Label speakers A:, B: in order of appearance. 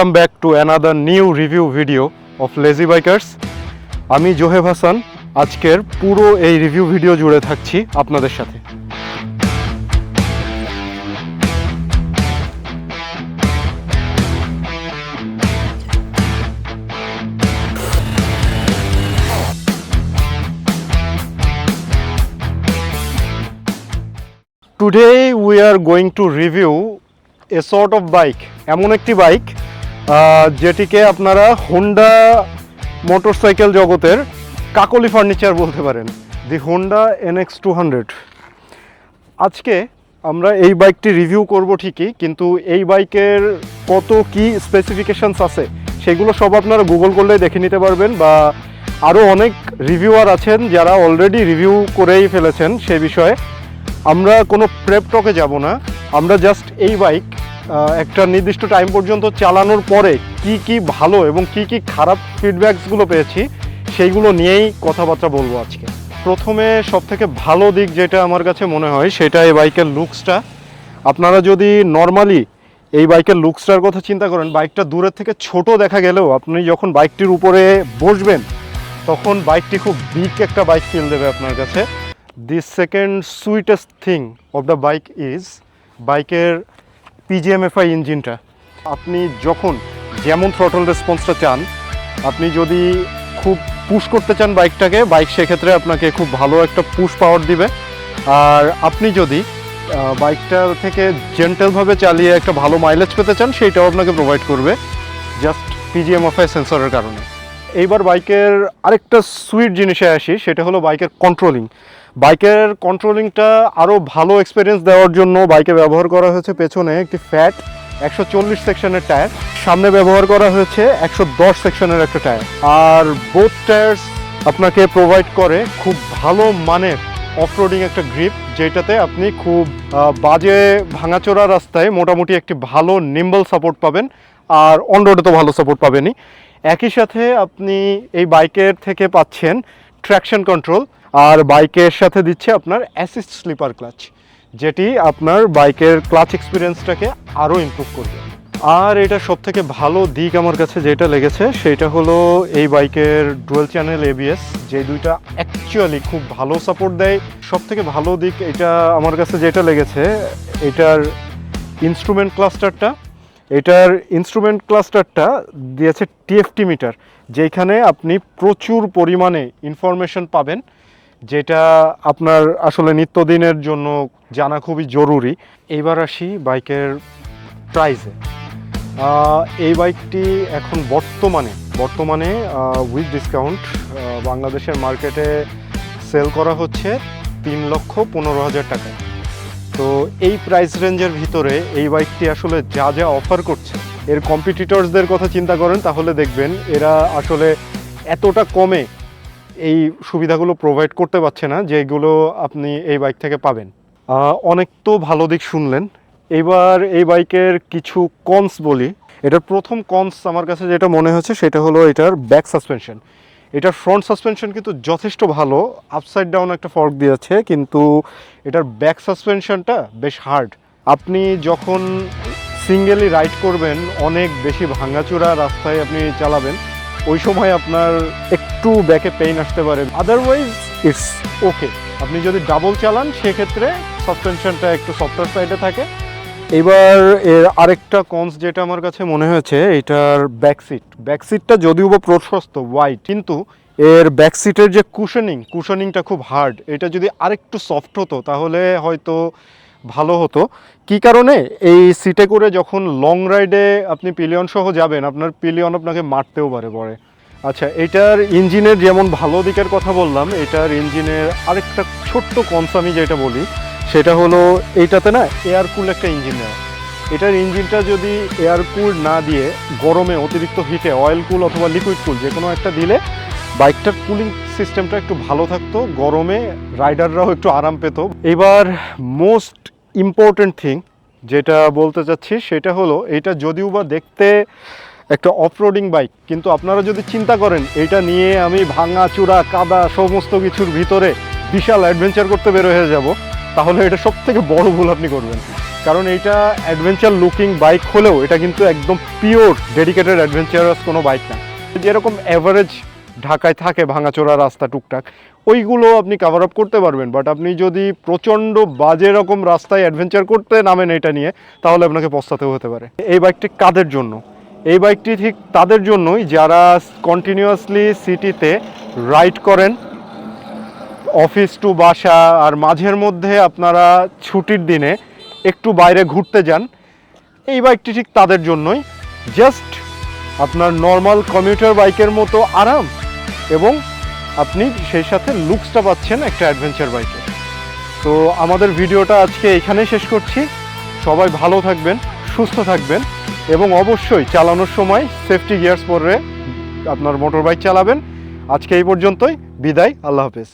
A: Welcome back to another new review video of Lazy Bikers. আমি জোহেব হাসান আজকের পুরো এই রিভিউ ভিডিও জুড়ে থাকছি আপনাদের সাথে। Today we are going to review a sort of bike, এমন একটি বাইক যেটিকে আপনারা হোন্ডা মোটরসাইকেল জগতের কাকলি ফার্নিচার বলতে পারেন, দি হোন্ডা NX 200। আজকে আমরা এই বাইকটি রিভিউ করব ঠিকই, কিন্তু এই বাইকের কত কি স্পেসিফিকেশনস আছে সেগুলো সব আপনারা গুগল করলে দেখে নিতে পারবেন, বা আরও অনেক রিভিউয়ার আছেন যারা অলরেডি রিভিউ করেই ফেলেছেন সে বিষয়ে। আমরা কোনো প্রেপ টকে যাব না, আমরা জাস্ট এই বাইক একটা নির্দিষ্ট টাইম পর্যন্ত চালানোর পরে কি কি ভালো এবং কি কি খারাপ ফিডব্যাকসগুলো পেয়েছি সেইগুলো নিয়েই কথাবার্তা বলবো আজকে। প্রথমে সবথেকে ভালো দিক যেটা আমার কাছে মনে হয় সেটা এই বাইকের লুকসটা। আপনারা যদি নর্মালি এই বাইকের লুকসটার কথা চিন্তা করেন, বাইকটা দূরের থেকে ছোট দেখা গেলেও আপনি যখন বাইকটির উপরে বসবেন তখন বাইকটি খুব বিগ একটা বাইক ফিল দেবে আপনার কাছে। The second sweetest thing of the bike is বাইকের PGMFI ইঞ্জিনটা। আপনি যখন যেমন থ্রটল রেসপন্সটা চান, আপনি যদি খুব পুশ করতে চান বাইকটাকে, বাইক সেক্ষেত্রে আপনাকে খুব ভালো একটা পুশ পাওয়ার দিবে। আর আপনি যদি বাইকটা থেকে জেন্টেলভাবে চালিয়ে একটা ভালো মাইলেজ পেতে চান, সেইটাও আপনাকে প্রোভাইড করবে জাস্ট PGMFI সেন্সরের কারণে। এইবার বাইকের আরেকটা সুইট জিনিসে আসি, সেটা হলো বাইকের কন্ট্রোলিং। বাইকের কন্ট্রোলিংটা আরও ভালো এক্সপিরিয়েন্স দেওয়ার জন্য বাইকে ব্যবহার করা হয়েছে পেছনে একটি ফ্যাট 140 সেকশনের টায়ার, সামনে ব্যবহার করা হয়েছে 110 সেকশনের একটা টায়ার। আর বোথ টায়ার্স আপনাকে প্রোভাইড করে খুব ভালো মানের অফরোডিং একটা গ্রিপ, যেটাতে আপনি খুব বাজে ভাঙাচোরা রাস্তায় মোটামুটি একটি ভালো নিম্বল সাপোর্ট পাবেন, আর অন রোডে তো ভালো সাপোর্ট পাবেনই। একই সাথে আপনি এই বাইকের থেকে পাচ্ছেন ট্র্যাকশন কন্ট্রোল, আর বাইকের সাথে দিচ্ছে আপনার অ্যাসিস্ট স্লিপার ক্লাচ, যেটি আপনার বাইকের ক্লাচ এক্সপিরিয়েন্সটাকে আরও ইমপ্রুভ করবে। আর এটা সবথেকে ভালো দিক আমার কাছে যেটা লেগেছে সেটা হলো এই বাইকের ডুয়েল চ্যানেল ABS, যে দুইটা অ্যাকচুয়ালি খুব ভালো সাপোর্ট দেয়। সবথেকে ভালো দিক এটা আমার কাছে যেটা লেগেছে, এটার ইনস্ট্রুমেন্ট ক্লাস্টারটা দিয়েছে TFT মিটার, যেখানে আপনি প্রচুর পরিমাণে ইনফরমেশন পাবেন, যেটা আপনার আসলে নিত্যদিনের জন্য জানা খুবই জরুরি। এইবার আসি বাইকের প্রাইসে। এই বাইকটি এখন বর্তমানে উইথ ডিসকাউন্ট বাংলাদেশের মার্কেটে সেল করা হচ্ছে 3,15,000 টাকায়। তো এই প্রাইস রেঞ্জের ভিতরে এই বাইকটি আসলে যা যা অফার করছে, এর কম্পিটিটরসদের কথা চিন্তা করেন তাহলে দেখবেন এরা আসলে এতটা কমে এই সুবিধাগুলো প্রোভাইড করতে পারছে না যেগুলো আপনি এই বাইক থেকে পাবেন। অনেক তো ভালো দিক শুনলেন, এবার এই বাইকের কিছু কনস বলি। এটার প্রথম কনস আমার কাছে যেটা মনে হচ্ছে সেটা হলো এটার ব্যাক সাসপেনশন। এটার ফ্রন্ট সাসপেনশন কিন্তু যথেষ্ট ভালো, আপসাইড ডাউন একটা ফর্ক দিয়েছে, কিন্তু এটার ব্যাক সাসপেনশনটা বেশ হার্ড। আপনি যখন সিঙ্গেলি রাইড করবেন, অনেক বেশি ভাঙাচোরা রাস্তায় আপনি চালাবেন, ওই সময় আপনার একটু ব্যাকে পেইন আসতে পারে, আদারওয়াইজ ইটস ওকে। আপনি যদি ডাবল চালান সেক্ষেত্রে সাসপেনশনটা একটু সফটওয়্যার সাইডে থাকে। এবার এর আরেকটা কনস যেটা আমার কাছে মনে হয়েছে, এটার ব্যাকসিটটা যদিও বা প্রশস্ত ওয়াইড, কিন্তু এর ব্যাকসিটের যে কুশনিংটা খুব হার্ড। এটা যদি আরেকটু সফট হতো তাহলে হয়তো ভালো হতো। কি কারণে, এই সিটে করে যখন লং রাইডে আপনি পিলিয়ন সহ যাবেন, আপনার পিলিয়ন আপনাকে মারতেও পারে পরে। আচ্ছা, এটার ইঞ্জিনের যেমন ভালো দিকের কথা বললাম, এটার ইঞ্জিনের আরেকটা ছোট্ট কনস আমি যেটা বলি সেটা হলো এইটাতে না এয়ার কুল একটা ইঞ্জিন নেওয়া। এটার ইঞ্জিনটা যদি এয়ার কুল না দিয়ে গরমে অতিরিক্ত হিটে অয়েল কুল অথবা লিকুইড কুল যে কোনো একটা দিলে বাইকটার কুলিং সিস্টেমটা একটু ভালো থাকতো, গরমে রাইডাররাও একটু আরাম পেত। এবার মোস্ট ইম্পর্টেন্ট থিং যেটা বলতে চাচ্ছি সেটা হলো, এটা যদিও বা দেখতে একটা অফরোডিং বাইক, কিন্তু আপনারা যদি চিন্তা করেন এটা নিয়ে আমি ভাঙা চূড়া কাদা সমস্ত কিছুর ভিতরে বিশাল অ্যাডভেঞ্চার করতে বের হয়ে যাব, তাহলে এটা সবথেকে বড় ভুল আপনি করবেন। কারণ এইটা অ্যাডভেঞ্চার লুকিং বাইক হলেও এটা কিন্তু একদম পিওর ডেডিকেটেড অ্যাডভেঞ্চারাস কোনো বাইক না। যেরকম অ্যাভারেজ ঢাকায় থাকে ভাঙাচোরা রাস্তা টুকটাক, ওইগুলো আপনি কভার আপ করতে পারবেন। বাট আপনি যদি প্রচণ্ড বাজে রকম রাস্তায় অ্যাডভেঞ্চার করতে নামেন এটা নিয়ে, তাহলে আপনাকে পস্তাতেও হতে পারে। এই বাইকটি কাদের জন্য? এই বাইকটি ঠিক তাদের জন্যই যারা কন্টিনিউয়াসলি সিটিতে রাইড করেন, অফিস টু বাসা, আর মাঝের মধ্যে আপনারা ছুটির দিনে একটু বাইরে ঘুরতে যান। এই বাইকটি ঠিক তাদের জন্যই। জাস্ট আপনার নর্মাল কমিউটার বাইকের মতো আরাম, এবং আপনি সেই সাথে লুকসটা পাচ্ছেন একটা অ্যাডভেঞ্চার বাইকে। তো আমাদের ভিডিওটা আজকে এখানেই শেষ করছি। সবাই ভালো থাকবেন, সুস্থ থাকবেন, এবং অবশ্যই চালানোর সময় সেফটি গিয়ার্স পরে আপনার মোটর বাইক চালাবেন। আজকে এই পর্যন্তই, বিদায়, আল্লাহ হাফেজ।